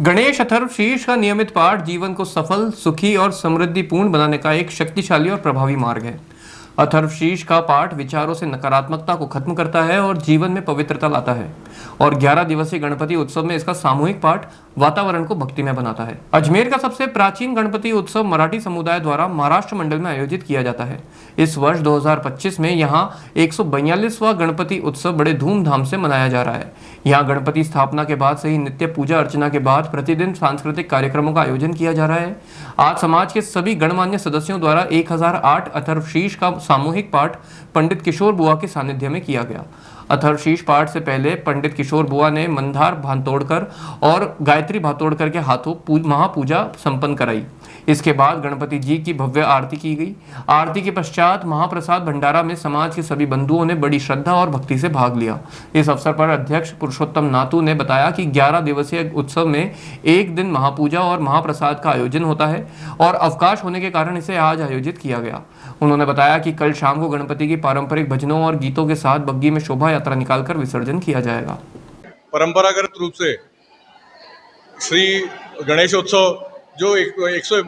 गणेश अथर्वशीर्ष का नियमित पाठ जीवन को सफल, सुखी और समृद्धिपूर्ण बनाने का एक शक्तिशाली और प्रभावी मार्ग है। अथर्वशीर्ष का पाठ विचारों से नकारात्मकता को खत्म करता है और जीवन में पवित्रता लाता है और 11 दिवसीय गणपति उत्सव में इसका सामूहिक पाठ वातावरण को भक्तिमय बनाता है। अजमेर का सबसे प्राचीन गणपति उत्सव मराठी समुदाय द्वारा महाराष्ट्र मंडल में आयोजित किया जाता है। इस वर्ष 2025 में यहाँ 142वां गणपति उत्सव बड़े धूमधाम से मनाया जा रहा है। यहाँ गणपति स्थापना के बाद से ही नित्य पूजा अर्चना के बाद प्रतिदिन सांस्कृतिक कार्यक्रमों का आयोजन किया जा रहा है। आज समाज के सभी गणमान्य सदस्यों द्वारा 1008 अथर्वशीर्ष का सामूहिक पाठ पंडित किशोर बुआ के सानिध्य में किया गया। अथर्वशीर्ष पाठ से पहले पंडित किशोर बुआ ने मंदार भातोड़कर और गायत्री भातोड़कर के हाथों महापूजा संपन्न कराई। इसके बाद गणपति जी की भव्य आरती की गई। आरती के पश्चात महाप्रसाद भंडारा में समाज के सभी बंधुओं ने बड़ी श्रद्धा और भक्ति से भाग लिया। इस अवसर पर अध्यक्ष पुरुषोत्तम नातू ने बताया कि 11 दिवसीय उत्सव में एक दिन महापूजा और महाप्रसाद का आयोजन होता है और अवकाश होने के कारण इसे आज आयोजित किया गया। उन्होंने बताया कि कल शाम को गणपति की पारंपरिक भजनों और गीतों के साथ बग्गी में शोभा यात्रा निकालकर विसर्जन किया जाएगा। परंपरागत रूप से श्री गणेशोत्सव जो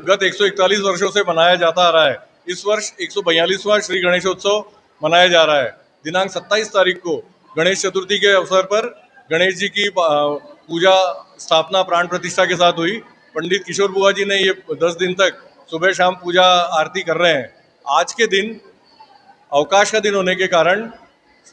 गत 141 वर्षों से मनाया जाता आ रहा है, इस वर्ष 142वां श्री गणेशोत्सव मनाया जा रहा है। दिनांक 27 तारीख को गणेश चतुर्थी के अवसर पर गणेश जी की पूजा स्थापना प्राण प्रतिष्ठा के साथ हुई। पंडित किशोर बुआ जी ने ये 10 दिन तक सुबह शाम पूजा आरती कर रहे हैं। आज के दिन अवकाश का दिन होने के कारण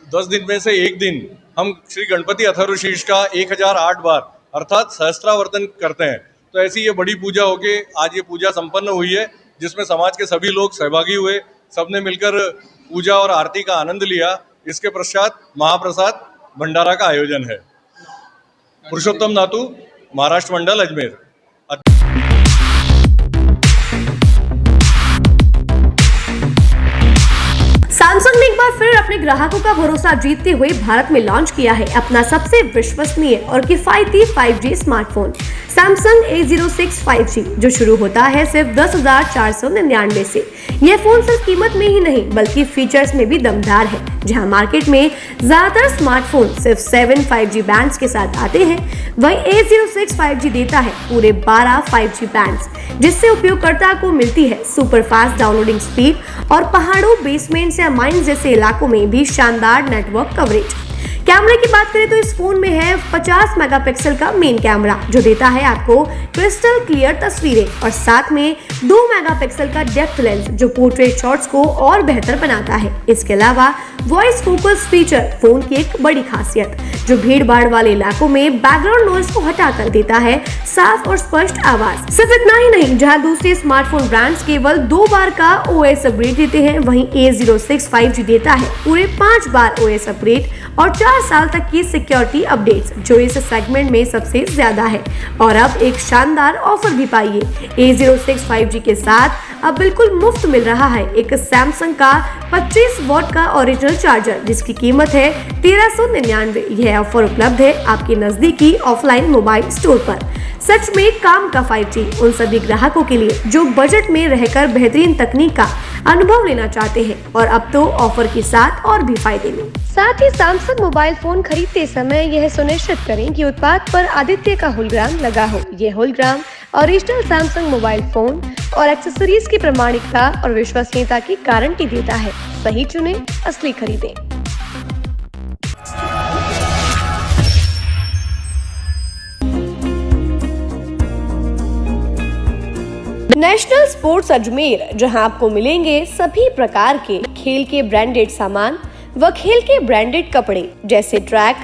10 दिन में से एक दिन हम श्री गणपति अथर्वशीर्ष का 1008 बार अर्थात सहस्त्रावर्तन करते हैं। तो ऐसी ये बड़ी पूजा होके आज ये पूजा संपन्न हुई है, जिसमें समाज के सभी लोग सहभागी हुए, सबने मिलकर पूजा और आरती का आनंद लिया। इसके पश्चात महाप्रसाद भंडारा का आयोजन है। पुरुषोत्तम नातू, महाराष्ट्र मंडल, अजमेर। सैमसंग ने एक बार फिर अपने ग्राहकों का भरोसा जीतते हुए भारत में लॉन्च किया है अपना सबसे विश्वसनीय और किफायती 5G smartphone Samsung A06 5G, जो शुरू होता है सिर्फ 10,499 से। यह फोन सिर्फ कीमत में ही नहीं बल्कि फीचर्स में भी दमदार है। जहां मार्केट में ज्यादातर स्मार्टफोन सिर्फ 7 5G बैंड्स के साथ आते हैं, वहीं A06 5G देता है पूरे 12 5G बैंड्स, जिससे उपयोगकर्ता को मिलती है सुपर फास्ट डाउनलोडिंग स्पीड और पहाड़ों, बेसमेंट्स या माइंस जैसे इलाकों में भी शानदार नेटवर्क कवरेज। कैमरे की बात करें तो इस फोन में है 50 मेगापिक्सल का मेन कैमरा, जो देता है आपको क्रिस्टल क्लियर तस्वीरें, और साथ में 2 मेगापिक्सल का डेप्थ लेंस, जो पोर्ट्रेट शॉट्स को और बेहतर बनाता है। इसके अलावा वॉइस फोकस फीचर फोन की एक बड़ी खासियत, जो भीड़ भाड़ वाले इलाकों में बैकग्राउंड नॉइज को हटाकर देता है साफ और स्पष्ट आवाज। सिर्फ इतना ही नहीं, जहां दूसरे स्मार्टफोन ब्रांड्स केवल 2 बार का OS अपग्रेड देते हैं, वहीं A06 5G देता है पूरे 5 बार OS अपग्रेड और 4 साल तक की सिक्योरिटी अपडेट्स, जो इस सेगमेंट में सबसे ज्यादा है। और अब एक शानदार ऑफर भी पाइए। A06 5G के साथ अब बिल्कुल मुफ्त मिल रहा है एक सैमसंग का 25 वॉट का ओरिजिनल चार्जर, जिसकी कीमत है 1399। यह ऑफर उपलब्ध है आपके नजदीकी ऑफलाइन मोबाइल स्टोर पर। सच में काम का 5G उन सभी ग्राहकों के लिए जो बजट में रहकर बेहतरीन तकनीक का अनुभव लेना चाहते हैं, और अब तो ऑफर के साथ और भी फायदे में। साथ ही सैमसंग मोबाइल फोन खरीदते समय यह सुनिश्चित करें कि उत्पाद पर आदित्य का होलोग्राम लगा हो। यह hologram original Samsung mobile phone और एक्सेसरीज की प्रामाणिकता और विश्वसनीयता की गारंटी देता है। सही चुने, असली खरीदें। नेशनल स्पोर्ट्स अजमेर, जहां आपको मिलेंगे सभी प्रकार के खेल के ब्रांडेड सामान व खेल के ब्रांडेड कपड़े, जैसे track,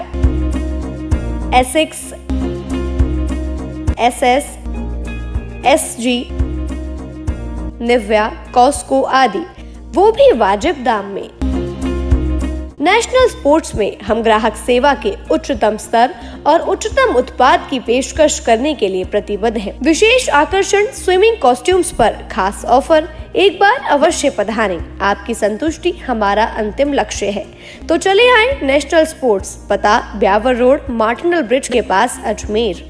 Asics, SS, SG, Nivia, Cosco आदि, वो भी वाजिब दाम में। नेशनल स्पोर्ट्स में हम ग्राहक सेवा के उच्चतम स्तर और उच्चतम उत्पाद की पेशकश करने के लिए प्रतिबद्ध हैं। विशेष आकर्षण स्विमिंग कॉस्ट्यूम्स पर खास ऑफर। एक बार अवश्य पधारें, आपकी संतुष्टि हमारा अंतिम लक्ष्य है। तो चले आए नेशनल स्पोर्ट्स, पता ब्यावर रोड, मार्टिनल ब्रिज के पास, अजमेर।